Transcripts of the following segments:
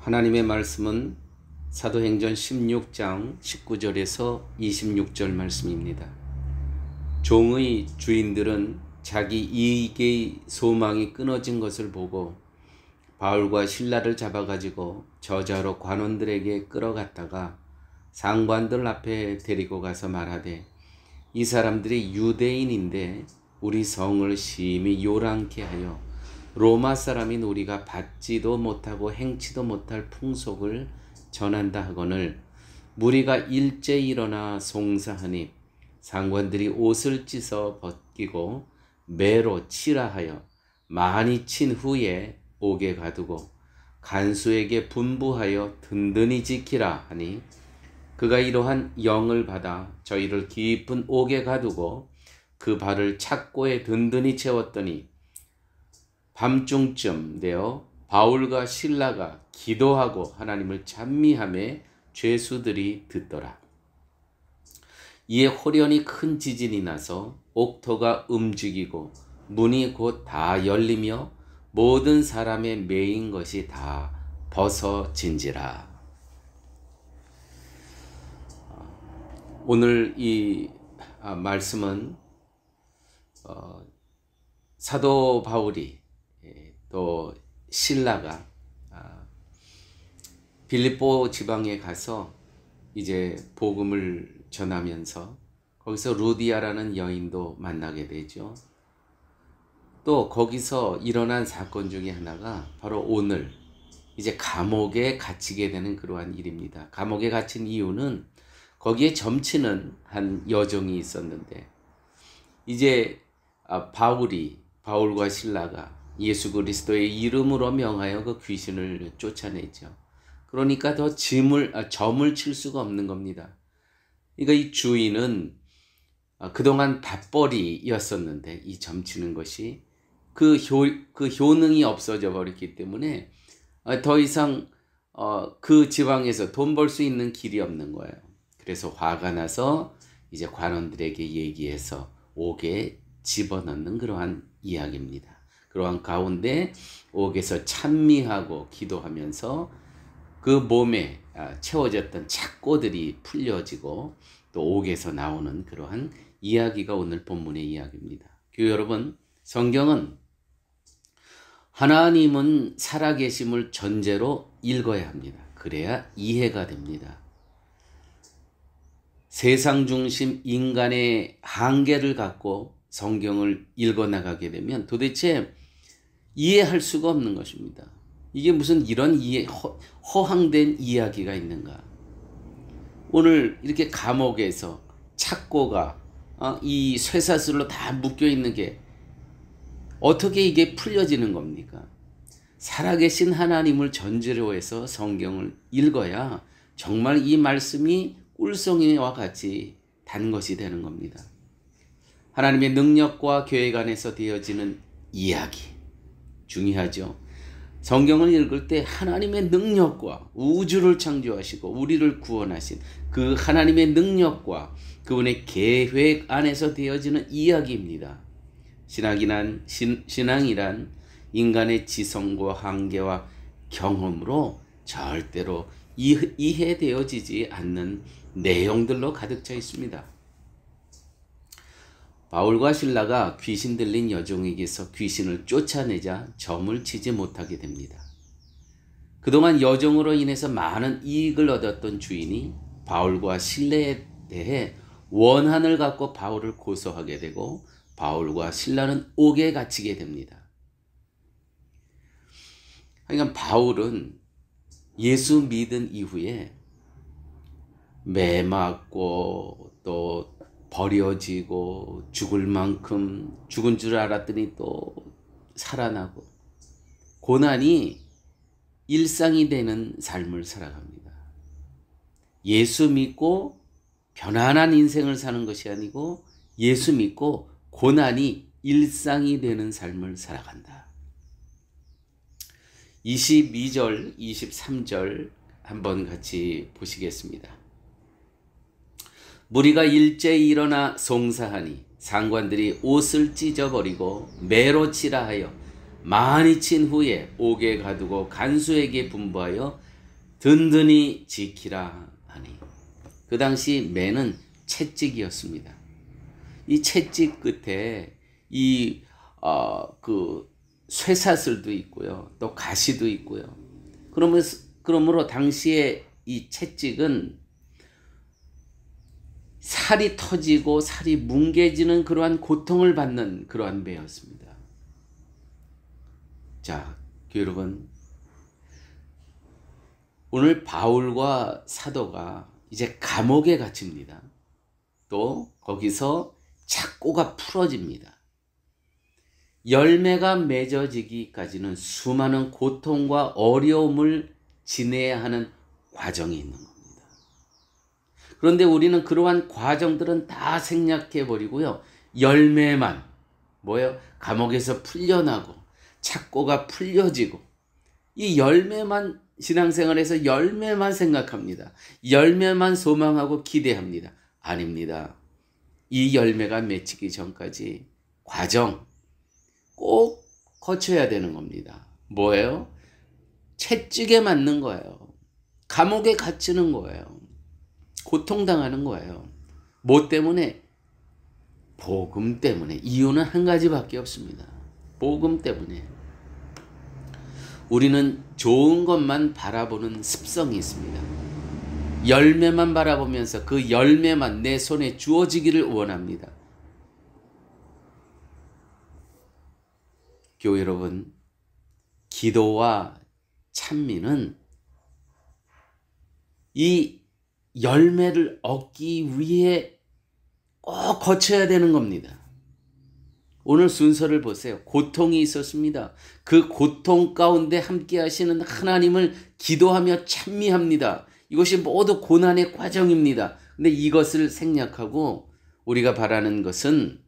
하나님의 말씀은 사도행전 16장 19절에서 26절 말씀입니다. 종의 주인들은 자기 이익의 소망이 끊어진 것을 보고 바울과 실라를 잡아가지고 저자로 관원들에게 끌어갔다가 상관들 앞에 데리고 가서 말하되, 이 사람들이 유대인인데 우리 성을 심히 요란케 하여 로마 사람인 우리가 받지도 못하고 행치도 못할 풍속을 전한다 하거늘 무리가 일제히 일어나 송사하니 상관들이 옷을 찢어 벗기고 매로 치라 하여 많이 친 후에 옥에 가두고 간수에게 분부하여 든든히 지키라 하니, 그가 이러한 영을 받아 저희를 깊은 옥에 가두고 그 발을 착고에 든든히 채웠더니 밤중쯤 되어 바울과 실라가 기도하고 하나님을 찬미하며 죄수들이 듣더라. 이에 호련히 큰 지진이 나서 옥토가 움직이고 문이 곧 다 열리며 모든 사람의 매인 것이 다 벗어진지라. 오늘 이 말씀은 사도 바울이 또 실라가 빌립보 지방에 가서 이제 복음을 전하면서 거기서 루디아라는 여인도 만나게 되죠. 또 거기서 일어난 사건 중에 하나가 바로 오늘 이제 감옥에 갇히게 되는 그러한 일입니다. 감옥에 갇힌 이유는 거기에 점치는 한 여종이 있었는데, 이제 바울과 실라가 예수 그리스도의 이름으로 명하여 그 귀신을 쫓아내죠. 그러니까 더 점을 칠 수가 없는 겁니다. 그러니까 이 주인은 그동안 밥벌이였었는데 이 점치는 것이 그 효능이 없어져 버렸기 때문에 더 이상 그 지방에서 돈 벌 수 있는 길이 없는 거예요. 그래서 화가 나서 이제 관원들에게 얘기해서 옥에 집어넣는 그러한 이야기입니다. 그러한 가운데 옥에서 찬미하고 기도하면서 그 몸에 채워졌던 착고들이 풀려지고 또 옥에서 나오는 그러한 이야기가 오늘 본문의 이야기입니다. 교회 여러분, 성경은 하나님은 살아계심을 전제로 읽어야 합니다. 그래야 이해가 됩니다. 세상 중심 인간의 한계를 갖고 성경을 읽어나가게 되면 도대체 이해할 수가 없는 것입니다. 이게 무슨 이런 허황된 이야기가 있는가? 오늘 이렇게 감옥에서 착고가 이 쇠사슬로 다 묶여 있는 게 어떻게 이게 풀려지는 겁니까? 살아계신 하나님을 전제로 해서 성경을 읽어야 정말 이 말씀이 꿀송이와 같이 단 것이 되는 겁니다. 하나님의 능력과 계획 안에서 되어지는 이야기 중요하죠. 성경을 읽을 때 하나님의 능력과 우주를 창조하시고 우리를 구원하신 그 하나님의 능력과 그분의 계획 안에서 되어지는 이야기입니다. 신앙이란 인간의 지성과 한계와 경험으로 절대로 이해되어지지 않는 내용들로 가득 차 있습니다. 바울과 실라가 귀신 들린 여종에게서 귀신을 쫓아내자 점을 치지 못하게 됩니다. 그동안 여종으로 인해서 많은 이익을 얻었던 주인이 바울과 실라에 대해 원한을 갖고 바울을 고소하게 되고 바울과 실라는 옥에 갇히게 됩니다. 그러니까 바울은 예수 믿은 이후에 매 맞고 또 버려지고 죽을 만큼 죽은 줄 알았더니 또 살아나고 고난이 일상이 되는 삶을 살아갑니다. 예수 믿고 편안한 인생을 사는 것이 아니고 예수 믿고 고난이 일상이 되는 삶을 살아간다. 22절, 23절 한번 같이 보시겠습니다. 무리가 일제히 일어나 송사하니 상관들이 옷을 찢어버리고 매로 치라 하여 많이 친 후에 옥에 가두고 간수에게 분부하여 든든히 지키라 하니. 그 당시 매는 채찍이었습니다. 이 채찍 끝에 그 쇠사슬도 있고요. 또 가시도 있고요. 그러므로 당시에 이 채찍은 살이 터지고 살이 뭉개지는 그러한 고통을 받는 그러한 매였습니다. 자, 여러분, 오늘 바울과 사도가 이제 감옥에 갇힙니다. 또 거기서 착고가 풀어집니다. 열매가 맺어지기까지는 수많은 고통과 어려움을 지내야 하는 과정이 있는 겁니다. 그런데 우리는 그러한 과정들은 다 생략해버리고요. 열매만, 감옥에서 풀려나고 착고가 풀려지고 이 열매만, 신앙생활에서 열매만 생각합니다. 열매만 소망하고 기대합니다. 아닙니다. 이 열매가 맺히기 전까지 과정 꼭 거쳐야 되는 겁니다. 뭐예요? 채찍에 맞는 거예요. 감옥에 갇히는 거예요. 고통당하는 거예요. 뭐 때문에? 복음 때문에. 이유는 한 가지밖에 없습니다. 복음 때문에. 우리는 좋은 것만 바라보는 습성이 있습니다. 열매만 바라보면서 그 열매만 내 손에 주어지기를 원합니다. 교회 여러분, 기도와 찬미는 이 열매를 얻기 위해 꼭 거쳐야 되는 겁니다. 오늘 순서를 보세요. 고통이 있었습니다. 그 고통 가운데 함께 하시는 하나님을 기도하며 찬미합니다. 이것이 모두 고난의 과정입니다. 근데 이것을 생략하고 우리가 바라는 것은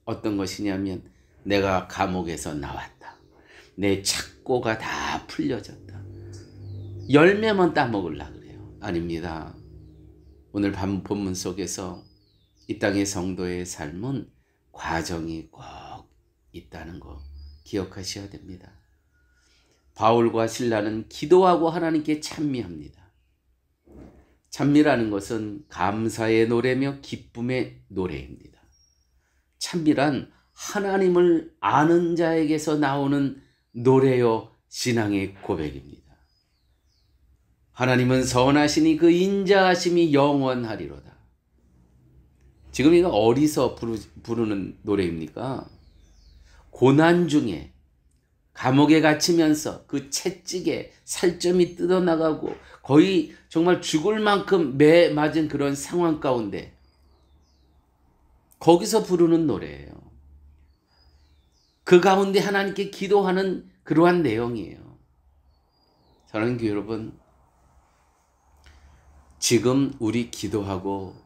어떤 것이냐면 내가 감옥에서 나왔다. 내 착고가 다 풀려졌다. 열매만 따먹으려고 그래요. 아닙니다. 오늘 본문 속에서 이 땅의 성도의 삶은 과정이 꼭 있다는 거 기억하셔야 됩니다. 바울과 실라는 기도하고 하나님께 찬미합니다. 찬미라는 것은 감사의 노래며 기쁨의 노래입니다. 찬미란 하나님을 아는 자에게서 나오는 노래요 신앙의 고백입니다. 하나님은 선하시니 그 인자하심이 영원하리로다. 지금 이거 어디서 부르는 노래입니까? 고난 중에 감옥에 갇히면서 그 채찍에 살점이 뜯어나가고 거의 정말 죽을 만큼 매 맞은 그런 상황 가운데 거기서 부르는 노래예요. 그 가운데 하나님께 기도하는 그러한 내용이에요. 사랑하는 교회 여러분, 지금 우리 기도하고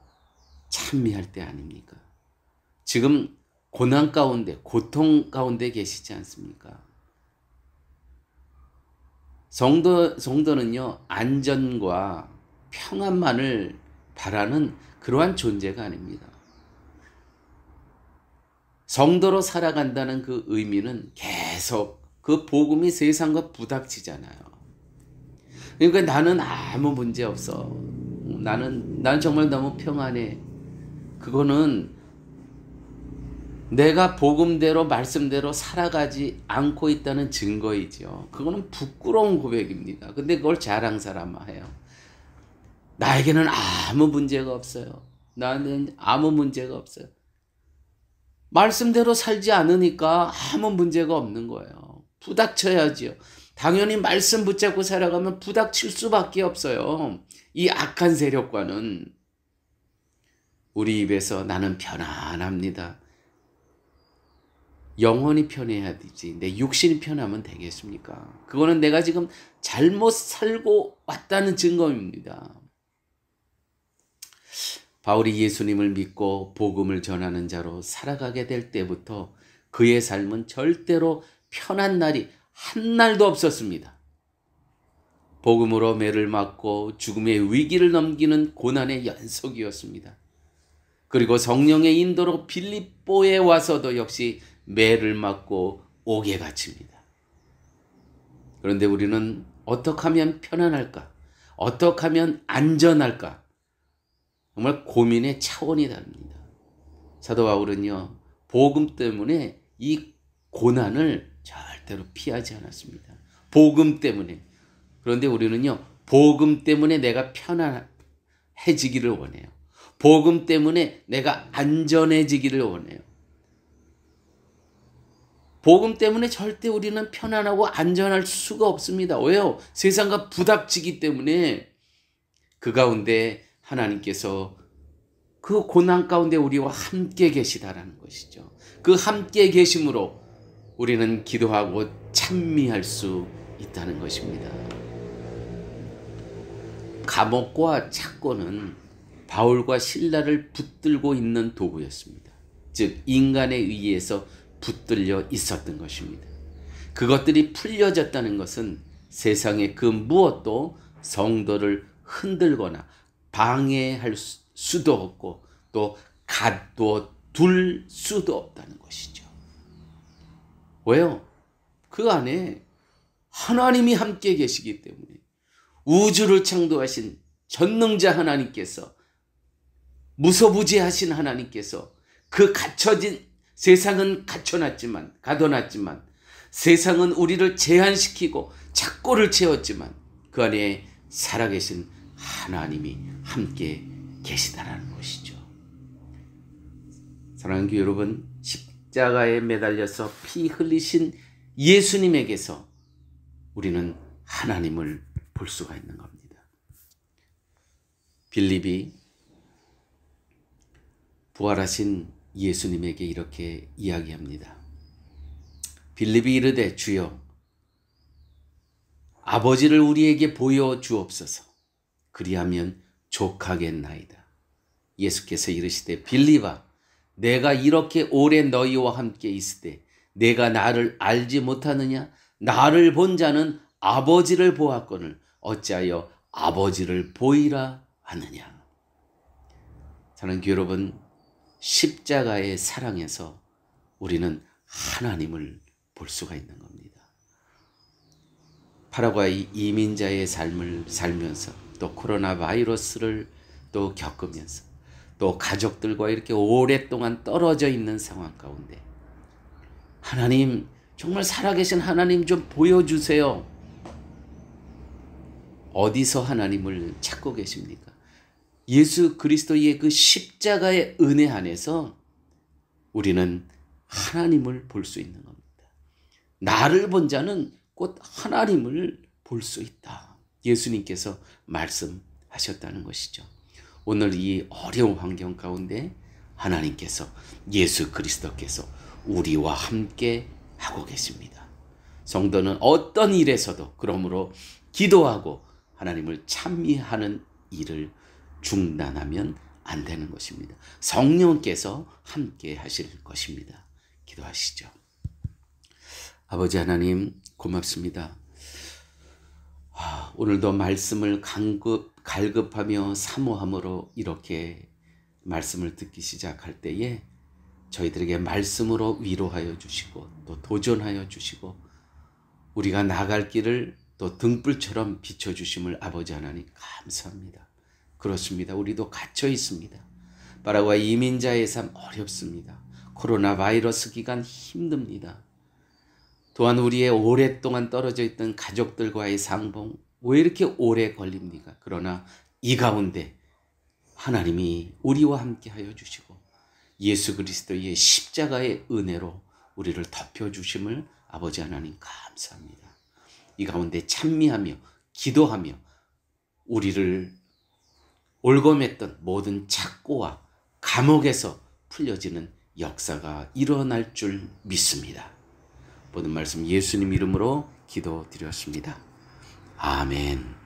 찬미할 때 아닙니까? 지금 고난 가운데, 고통 가운데 계시지 않습니까? 성도는요, 안전과 평안만을 바라는 그러한 존재가 아닙니다. 성도로 살아간다는 그 의미는 계속 그 복음이 세상과 부닥치잖아요. 그러니까 나는 아무 문제 없어. 나는 정말 너무 평안해. 그거는 내가 복음대로 말씀대로 살아가지 않고 있다는 증거이죠. 그거는 부끄러운 고백입니다. 근데 그걸 자랑 삼아해요. 나에게는 아무 문제가 없어요. 나는 아무 문제가 없어요. 말씀대로 살지 않으니까 아무 문제가 없는 거예요. 부닥쳐야지요. 당연히 말씀 붙잡고 살아가면 부닥칠 수밖에 없어요. 이 악한 세력과는. 우리 입에서 나는 편안합니다. 영혼이 편해야 되지. 내 육신이 편하면 되겠습니까? 그거는 내가 지금 잘못 살고 왔다는 증거입니다. 바울이 예수님을 믿고 복음을 전하는 자로 살아가게 될 때부터 그의 삶은 절대로 편한 날이 한 날도 없었습니다. 복음으로 매를 맞고 죽음의 위기를 넘기는 고난의 연속이었습니다. 그리고 성령의 인도로 빌립보에 와서도 역시 매를 맞고 옥에 갇힙니다. 그런데 우리는 어떻게 하면 편안할까? 어떻게 하면 안전할까? 정말 고민의 차원이 다릅니다. 사도 바울은요, 복음 때문에 이 고난을 절대로 피하지 않았습니다. 복음 때문에. 그런데 우리는요, 복음 때문에 내가 편안해지기를 원해요. 복음 때문에 내가 안전해지기를 원해요. 복음 때문에 절대 우리는 편안하고 안전할 수가 없습니다. 왜요? 세상과 부닥치기 때문에 그 가운데 하나님께서 그 고난 가운데 우리와 함께 계시다라는 것이죠. 그 함께 계심으로 우리는 기도하고 찬미할 수 있다는 것입니다. 감옥과 착고는 바울과 실라를 붙들고 있는 도구였습니다. 즉 인간에 의해서 붙들려 있었던 것입니다. 그것들이 풀려졌다는 것은 세상의 그 무엇도 성도를 흔들거나 방해할 수도 없고 또 가둬둘 수도 없다는 것이죠. 왜요? 그 안에 하나님이 함께 계시기 때문에 우주를 창조하신 전능자 하나님께서 무소부지하신 하나님께서 그 갇혀진 세상은 가둬놨지만 세상은 우리를 제한시키고 착고를 채웠지만 그 안에 살아계신 하나님이 함께 계시다라는 것이죠. 사랑하는 교회 여러분, 십자가에 매달려서 피 흘리신 예수님에게서 우리는 하나님을 볼 수가 있는 겁니다. 빌립이 부활하신 예수님에게 이렇게 이야기합니다. 빌립이 이르되 주여 아버지를 우리에게 보여주옵소서. 그리하면 족하겠나이다. 예수께서 이르시되 빌립아 내가 이렇게 오래 너희와 함께 있으되 내가 나를 알지 못하느냐? 나를 본 자는 아버지를 보았거늘 어찌하여 아버지를 보이라 하느냐. 사랑하는 교회 여러분, 십자가의 사랑에서 우리는 하나님을 볼 수가 있는 겁니다. 파라과이 이민자의 삶을 살면서 또 코로나 바이러스를 또 겪으면서 또 가족들과 이렇게 오랫동안 떨어져 있는 상황 가운데 하나님, 정말 살아계신 하나님 좀 보여주세요. 어디서 하나님을 찾고 계십니까? 예수 그리스도의 그 십자가의 은혜 안에서 우리는 하나님을 볼 수 있는 겁니다. 나를 본 자는 곧 하나님을 볼 수 있다. 예수님께서 말씀하셨다는 것이죠. 오늘 이 어려운 환경 가운데 하나님께서 예수 그리스도께서 우리와 함께 하고 계십니다. 성도는 어떤 일에서도 그러므로 기도하고 하나님을 찬미하는 일을 중단하면 안 되는 것입니다. 성령께서 함께 하실 것입니다. 기도하시죠. 아버지 하나님 고맙습니다. 오늘도 말씀을 갈급하며 사모함으로 이렇게 말씀을 듣기 시작할 때에 저희들에게 말씀으로 위로하여 주시고 또 도전하여 주시고 우리가 나갈 길을 또 등불처럼 비춰주심을 아버지 하나님 감사합니다. 그렇습니다. 우리도 갇혀 있습니다. 파라과이 이민자의 삶 어렵습니다. 코로나 바이러스 기간 힘듭니다. 또한 우리의 오랫동안 떨어져 있던 가족들과의 상봉 왜 이렇게 오래 걸립니까? 그러나 이 가운데 하나님이 우리와 함께 하여 주시고 예수 그리스도의 십자가의 은혜로 우리를 덮여주심을 아버지 하나님 감사합니다. 이 가운데 찬미하며 기도하며 우리를 올검했던 모든 착고와 감옥에서 풀려지는 역사가 일어날 줄 믿습니다. 모든 말씀 예수님 이름으로 기도드렸습니다. 아멘.